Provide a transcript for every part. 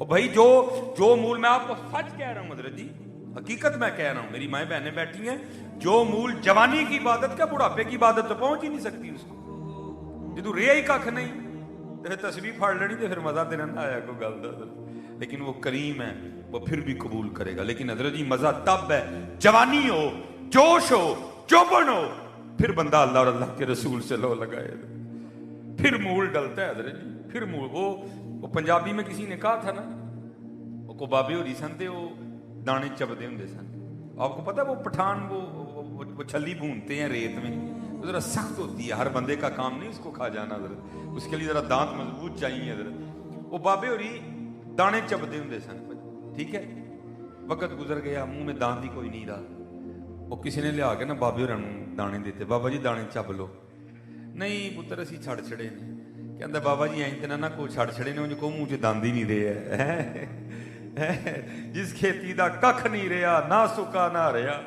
اور بھائی جو مول میں آپ کو سچ کہہ رہا ہوں حضرت جی، حقیقت میں کہہ رہا ہوں، میری مائیں بہنیں بیٹھی ہیں، جو مول جوانی کی عبادت کا بڑھاپے کی عبادت تو پہنچ ہی نہیں سکتی اس کو، جدو رہا ہی کھ نہیں تو پھر تسبیح پھاڑ لینی تو پھر مزہ تو نہ آیا کوئی گل دا، لیکن وہ کریم ہے، وہ پھر بھی قبول کرے گا۔ لیکن حضرت جی مزہ تب ہے جوانی ہو، جوش ہو، چوبن ہو، پھر بندہ اللہ اور اللہ کے رسول سے لو لگائے، پھر مول ڈلتا ہے حضرت جی، پھر مول۔ وہ پنجابی میں کسی نے کہا تھا نا، وہ کو بابے ہوری سن تے وہ دانے چبدے ہوں سن، آپ کو پتا ہے وہ پٹھان وہ چھلی بھونتے ہیں ریت میں، وہ ذرا سخت ہوتی ہے، ہر بندے کا کام نہیں اس کو کھا جانا حضرت، اس کے لیے ذرا دانت مضبوط چاہیے حضرت۔ وہ بابے ہوری دانے چبدے ہوں سن، ٹھیک ہے، وقت گزر گیا، منہ میں دانت ہی کوئی نہیں رہا، وہ کسی نے لیا کے نا بابے ہوراں نوں دانے دیتے، بابا جی دانے چب لو، نہیں پتر اسی چھڑ چھڑے نے، کہندا بابا جی اینج تے نہ کوئی چھڑ چھڑے نے، کو منہ چ دند ہی نہیں رہے ہے، جس کھیتی دا ککھ نہیں رہا، نہ سکا نہ رہا،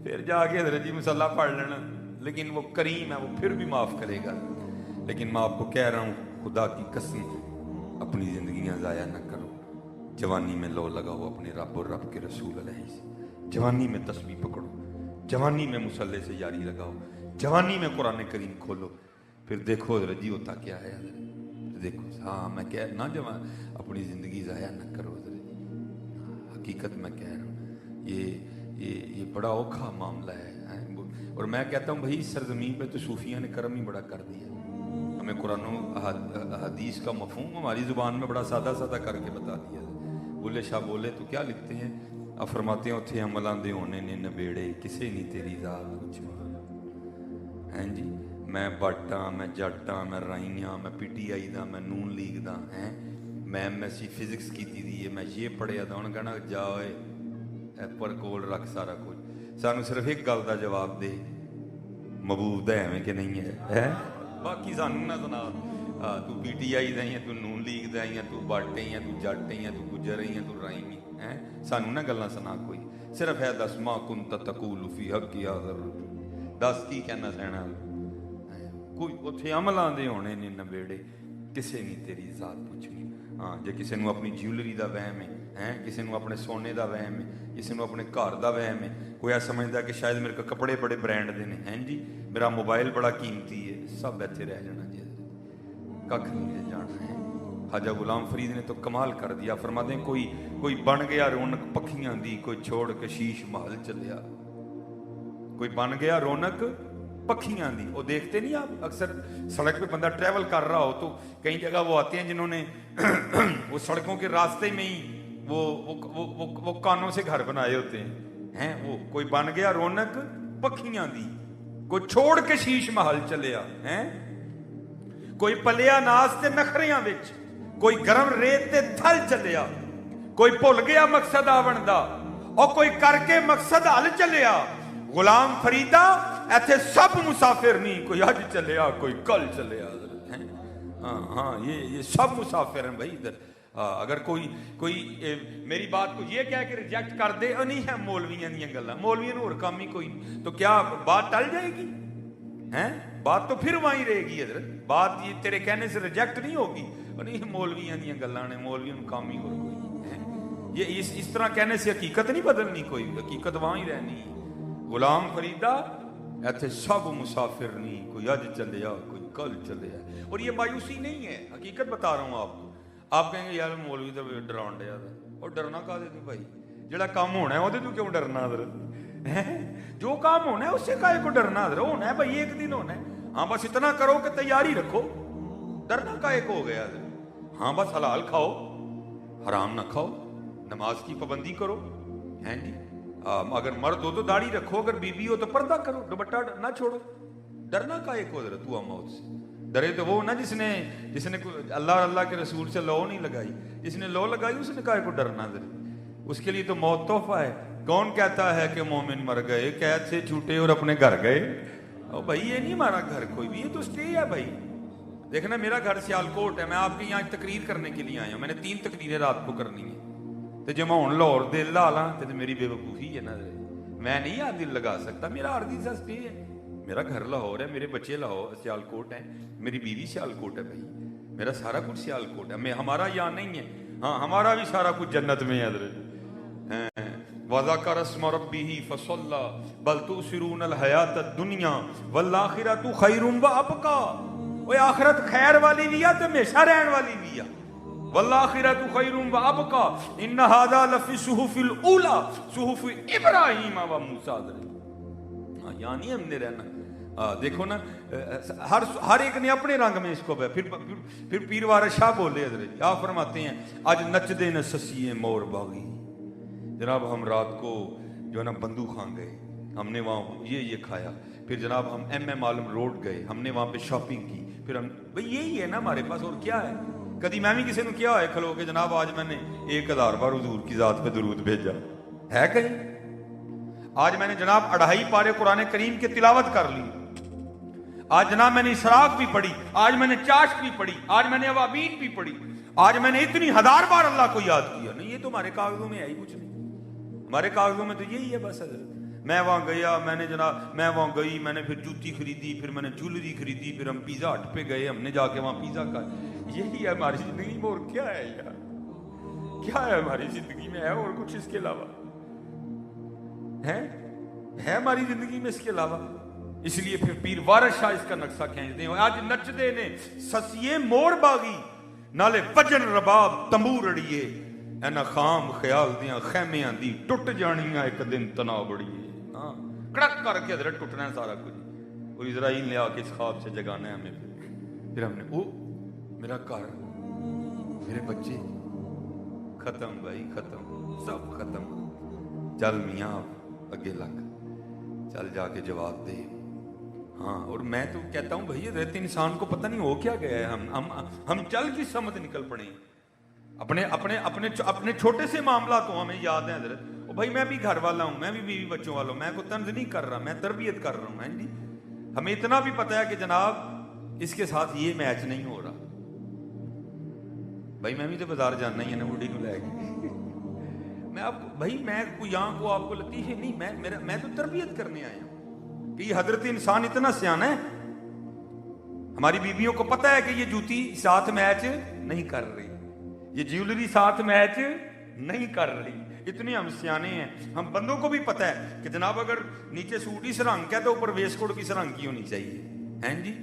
پھر جا کے حضرت جی مسلح پڑھ لینا، لیکن وہ کریم ہے، وہ پھر بھی معاف کرے گا۔ لیکن میں آپ کو کہہ رہا ہوں خدا کی قسم اپنی زندگیاں ضائع نہ کرو، جوانی میں لو لگاؤ اپنے رب اور رب کے رسول علیہ سے، جوانی میں تسبیح پکڑو، جوانی میں مصلے سے یاری لگاؤ، جوانی میں قرآن کریم کھولو، پھر دیکھو حضرت جی ہوتا کیا ہے حضرت، دیکھو ہاں میں کہہ نہ جوان اپنی زندگی ضائع نہ کرو حضرت جی، حقیقت میں کہہ رہا ہوں یہ بڑا اوکھا معاملہ ہے، اور میں کہتا ہوں بھائی سرزمین پہ تو صوفیہ نے کرم ہی بڑا کر دیا، ہمیں قرآن و حدیث کا مفہوم ہماری زبان میں بڑا سادہ سادہ کر کے بتا دیا۔ بولے شاہ بولے تو کیا لکھتے ہیں، اب فرماتے ہیں اتھے عملاں دے ہونے نے نبیڑے، کسے نہیں تیری ذات پوچھو، ہیں جی میں بٹاں، میں جٹاں، میں رائیاں، میں پی ٹی آئی دا، میں نون لیگ دا، ہیں میں ایم ایس سی فزکس کی دی ہے، میں یہ پڑھیا دا، انہوں کہنا جاؤے پر کول رکھ سارا کچھ، سانو صرف ایک گل دا جواب دے، محبوب دا ہے کہ نہیں ہے، باقی سانو نہ سنا، تو پی ٹی آئی دا ہی ہے، تو نون لیگ دا ہی ہے، تو بٹ ہی ہے، تو جٹ ہی ہے، تو گجر ہی ہے، تو رائمی ہے، سانو نہ گلاں سنا کوئی، صرف ہے دس ما کنت تقول فی حق یا دس کی کہنا سہنا، کوئی اتھے عملاں دے ہونے نے نبیڑے، کسے نہیں تیری ذات پوچھنی۔ ہاں جے کسے نو اپنی جیولری دا وہم ہے، کسے نو اپنے سونے دا وہم ہے، کسے نو اپنے گھر دا وہم ہے، کوئی ایسا سمجھدا کہ شاید میرے کو کپڑے بڑے برانڈ دے نے، ہیں جی میرا موبائل بڑا قیمتی ہے، سب ایتھے رہ جانا جی، ککھ نہیں رہ جانا ہے۔ خواجہ غلام فرید نے تو کمال کر دیا، فرماتے ہیں کوئی بن گیا رونق پکھیاں دی، کوئی چھوڑ کے شیش محل چلیا، کوئی بن گیا رونق پکھیاں دی، وہ دیکھتے نہیں آپ اکثر سڑک پہ بندہ ٹریول کر رہا ہو تو کئی جگہ وہ آتے ہیں جنہوں نے وہ سڑکوں کے راستے میں ہی وہ کانوں سے گھر بنائے ہوتے ہیں، وہ کوئی بن گیا رونق پکھیاں دی، کوئی چھوڑ کے شیش محل چلیا، کوئی پلیا ناز تے نخریاں وچ، کوئی گرم ریت تے تھل چلیا، کوئی بھول گیا مقصد آون دا، اور کوئی کر کے مقصد حل چلیا۔ غلام فریدہ ایتھے سب مسافر نہیں، کوئی اج چلیا کوئی کل چلیا، ہاں یہ سب مسافر ہیں بھائی ادھر۔ اگر کوئی میری بات کو یہ کہہ کے ریجیکٹ کر دے، نہیں ہے مولویاں دیاں گلاں، مولویاں اور کام ہی کوئی نہیں، تو کیا بات ٹل جائے گی؟ بات تو پھر وہیں رہے گی حضرت، بات یہ تیرے کہنے سے ریجیکٹ نہیں ہوگی، نہیں مولویاں دیاں گلاں نے، مولویاں کام ہی اور کوئی نہیں، یہ اس طرح کہنے سے حقیقت نہیں بدلنی، کوئی حقیقت وہاں ہی رہنی ہے۔ غلام فریدہ ایتھے سب مسافر نہیں، کوئی اج چلیا کوئی کل چلیا، اور یہ مایوسی نہیں ہے، حقیقت بتا رہا ہوں آپ کو۔ آپ کہیں گے یار مولوی تو ڈراؤن ڈیا تھا، اور ڈرنا کا دے بھائی، جڑا کام ہونا ہے وہ تو کیوں ڈرنا حضرت، جو کام ہونا ہے اس سے کائے کو ڈرنا حضرت، ہونا ہے بھائی ایک دن ہونا ہے، ہاں بس اتنا کرو کہ تیاری رکھو، ڈرنا کائے کو ہو گیا حضرت، ہاں بس حلال کھاؤ حرام نہ کھاؤ، نماز کی پابندی کرو، ہیں جی اگر مرد ہو تو داڑھی رکھو، اگر بیوی ہو تو پردہ کرو، دوپٹہ نہ چھوڑو، ڈرنا کائے کو حضرت، ہوا موت سے ڈرے تو وہ نا جس نے اللہ اور اللہ کے رسول سے لو نہیں لگائی، جس نے لو لگائی اس نے کائے کو ڈرنا حضرت، اس کے لیے تو موت تحفہ ہے۔ کون کہتا ہے کہ مومن مر گئے، قید سے چھوٹے اور اپنے گھر گئے، او بھائی یہ نہیں ہمارا گھر کوئی بھی، یہ تو اسٹے ہے بھائی۔ دیکھنا میرا گھر سیالکوٹ ہے، میں آپ کے یہاں تقریر کرنے کے لیے آیا ہوں، میں نے 3 تقریریں رات کو کرنی ہیں، تو جب میں ہوں لاہور دل لا لاں تو میری بے وقوفی ہے نا، میں نہیں یہاں دل لگا سکتا، میرا عارضی سا اسٹے ہے، میرا گھر لاہور ہے، میرے بچے لاہور سیالکوٹ ہیں، میری بیوی سیالکوٹ ہے بھائی، میرا سارا کچھ سیالکوٹ ہے، ہمارا یہاں نہیں ہے، ہاں ہمارا بھی سارا کچھ جنت میں ہے حضرت. وَذَكَرَ اسْمَ رَبِّهِ فَصَلَّى بَلْ تُؤْثِرُونَ الْحَيَاةَ الدُّنْيَا وَالْآخِرَةُ خَيْرٌ وَأَبْقَىٰ. وہ آخرت خیر والی بھی ہے تو ہمیشہ رہن والی بھی ہے. وَالْآخِرَةُ خَيْرٌ وَأَبْقَىٰ إِنَّ هَٰذَا لَفِي الصُّحُفِ الْأُولَىٰ صُحُفِ إِبْرَاهِيمَ وَمُوسَىٰ. یعنی ہم نے رہنا دیکھو نا ہر ایک نے اپنے رنگ میں اس کو پھر پیر وارث شاہ بولے حضرت آپ فرماتے ہیں آج نچ دے نہ سسیے مور باغی. جناب ہم رات کو جو ہے نا بندو خان گئے, ہم نے وہاں یہ کھایا, پھر جناب ہم ایم عالم روڈ گئے, ہم نے وہاں پہ شاپنگ کی, پھر ہم بھئی یہی ہے نا ہمارے پاس اور کیا ہے. کدی میں بھی کسی نے کیا ہے کھلو کہ جناب آج میں نے 1000 بار حضور کی ذات پہ درود بھیجا ہے کہیں. آج میں نے جناب 2.5 پارے قرآن کریم کی تلاوت کر لی, آج جناب میں نے اسراف بھی پڑھی, آج میں نے چاشت بھی پڑھی, آج میں نے اوابین بھی پڑھی, آج میں نے اتنی 1000 بار اللہ کو یاد کیا. نہیں یہ تو ہمارے کاغذوں میں ہے ہی کچھ نہیں, ہمارے کاغذوں میں تو یہی ہے بس حضرت. میں وہاں گیا, میں نے جناب میں وہاں گئی, میں نے پھر جوتی خریدی, پھر میں نے جولری خریدی, پھر ہم پیزا ہٹ پہ گئے, ہم نے جا کے وہاں پیزا کھایا. یہی ہے ہماری زندگی میں, اور کیا ہے یار, کیا ہے ہماری زندگی میں, ہے اور کچھ اس کے علاوہ ہے ہماری زندگی میں اس کے علاوہ. اس لیے پھر پیر وارث شاہ اس کا نقشہ کھینچتے ہیں. آج نچدے نے سسیے مور باغی نالے وجن رباب تمبور اڑیے, اینا خام خیال دیاں خیمیاں دی ٹوٹ جانیاں ایک دن تنا بڑیے. ہاں کڑک کر کے حضرت ٹوٹنا ہے سارا کچھ, اور اسرائیل نے آ کے اس خواب سے جگانا ہے ہمیں. پھر ہم نے او میرا گھر میرے بچے ختم, بھائی ختم, سب ختم. چل میاں اگے لگ, چل جا کے جواب دے. ہاں اور میں تو کہتا ہوں بھائی رہتے انسان کو پتہ نہیں ہو کیا گیا ہے. ہم چل کی سمت نکل پڑے اپنے چھوٹے سے معاملات ہوں ہمیں یاد ہیں حضرت. بھائی میں بھی گھر والا ہوں, میں بھی بیوی بچوں والا ہوں, میں کوئی طنز نہیں کر رہا, میں تربیت کر رہا ہوں. جی ہمیں اتنا بھی پتہ ہے کہ جناب اس کے ساتھ یہ میچ نہیں ہو رہا. بھائی میں بھی تو بازار جانا ہی ہے نا بوڑھی کو لے کے. میں آپ کو بھائی میں کوئی یہاں کو آپ کو لطیفے نہیں, میں تو تربیت کرنے آیا ہوں کہ یہ حضرت انسان اتنا سیانا ہے. ہماری بیویوں کو پتہ ہے کہ یہ جوتی ساتھ میچ نہیں کر رہی, یہ جیولری ساتھ میچ نہیں کر رہی. اتنے ہم سیانے ہیں. ہم بندوں کو بھی پتہ ہے کہ جناب اگر نیچے سوٹ اس رنگ کا ہے تو اوپر ویسٹ کوٹ کس رنگ کی ہونی چاہیے ہیں جی.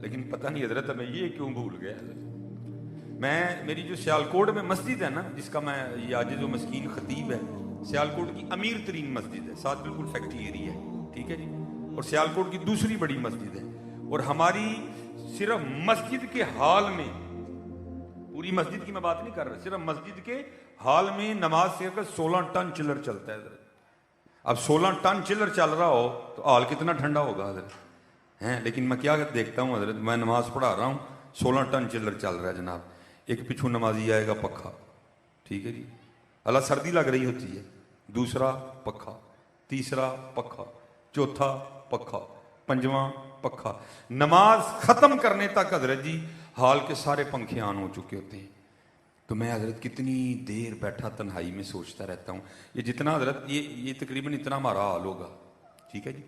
لیکن پتہ نہیں حضرت ہمیں یہ کیوں بھول گیا حضرت. میری جو سیالکوٹ میں مسجد ہے نا, جس کا میں یہ عاجز و مسکین خطیب ہے, سیالکوٹ کی امیر ترین مسجد ہے, ساتھ بالکل فیکٹری ایریا ہے, ٹھیک ہے جی, اور سیالکوٹ کی دوسری بڑی مسجد ہے. اور ہماری صرف مسجد کے ہال میں, پوری مسجد کی میں بات نہیں کر رہا, صرف مسجد کے ہال میں نماز سے 16 ٹن چلر چلتا ہے حضرت. اب 16 ٹن چلر چل رہا ہو تو ہال کتنا ٹھنڈا ہوگا حضرت ہیں. لیکن میں کیا دیکھتا ہوں حضرت, میں نماز پڑھا رہا ہوں, 16 ٹن چلر چل رہا ہے جناب. ایک پچھو نمازی آئے گا پکھا, ٹھیک ہے جی, اللہ سردی لگ رہی ہوتی ہے, دوسرا پکھا, تیسرا پکھا, چوتھا پکھا, پنجواں پکھا. نماز ختم کرنے تک حضرت جی حال کے سارے پنکھے آن ہو چکے ہوتے ہیں. تو میں حضرت کتنی دیر بیٹھا تنہائی میں سوچتا رہتا ہوں. یہ جتنا حضرت یہ تقریباً اتنا ہمارا حال ہوگا, ٹھیک ہے جی,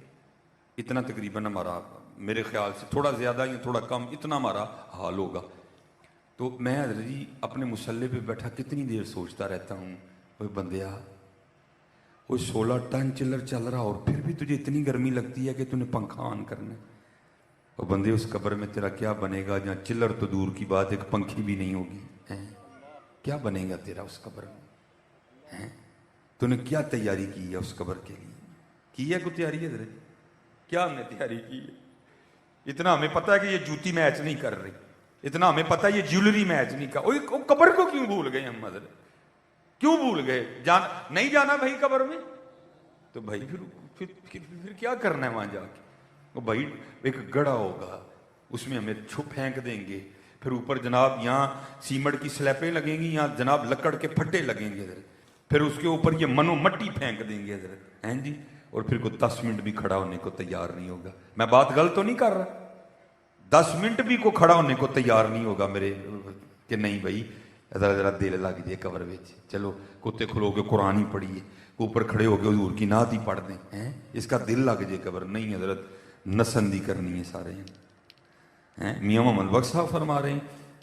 اتنا تقریباً ہمارا, میرے خیال سے تھوڑا زیادہ یا تھوڑا کم, اتنا ہمارا حال ہوگا. تو میں حضرت جی اپنے مصلے پہ بیٹھا کتنی دیر سوچتا رہتا ہوں, وہ بندیا وہ 16 ٹن چلر چل رہا اور پھر بھی تجھے اتنی گرمی لگتی ہے کہ تُو نے پنکھا آن کرنا ہے. اور بندے اس قبر میں تیرا کیا بنے گا جہاں چلر تو دور کی بات, ایک پنکھی بھی نہیں ہوگی. کیا بنے گا تیرا اس قبر میں؟ تو نے کیا تیاری کی ہے اس قبر کے لیے؟ کی ہے کوئی تیاری حضرت؟ کیا ہم نے تیاری کی ہے؟ اتنا ہمیں پتہ ہے کہ یہ جوتی میچ نہیں کر رہی, اتنا ہمیں پتہ ہے یہ جیولری میچ نہیں کر. وہ قبر کو کیوں بھول گئے ہم حضرت, کیوں بھول گئے؟ نہیں جانا بھائی قبر میں تو بھائی پھر کیا کرنا ہے وہاں جا کے؟ وہ بھائی ایک گڑھا ہوگا, اس میں ہمیں چھپ پھینک دیں گے, پھر اوپر جناب یہاں سیمنٹ کی سلیپیں لگیں گی, یہاں جناب لکڑ کے پھٹے لگیں گے حضرت, پھر اس کے اوپر یہ منو مٹی پھینک دیں گے حضرت ہیں جی, اور پھر کوئی 10 منٹ بھی کھڑا ہونے کو تیار نہیں ہوگا. میں بات غلط تو نہیں کر رہا, 10 منٹ بھی کو کھڑا ہونے کو تیار نہیں ہوگا میرے, کہ نہیں بھائی ذرا دل لگ جائے قبر وچ, چلو کتے کھلو کے قرآن ہی پڑھیے, اوپر کھڑے ہو کے حضور کی نعت ہی پڑھ دیں, ہیں اس کا دل لگ جائے قبر. نہیں حضرت, نسندی کرنی ہے سارے ہیں. میاں محمد بخش صاحب فرما رہے ہیں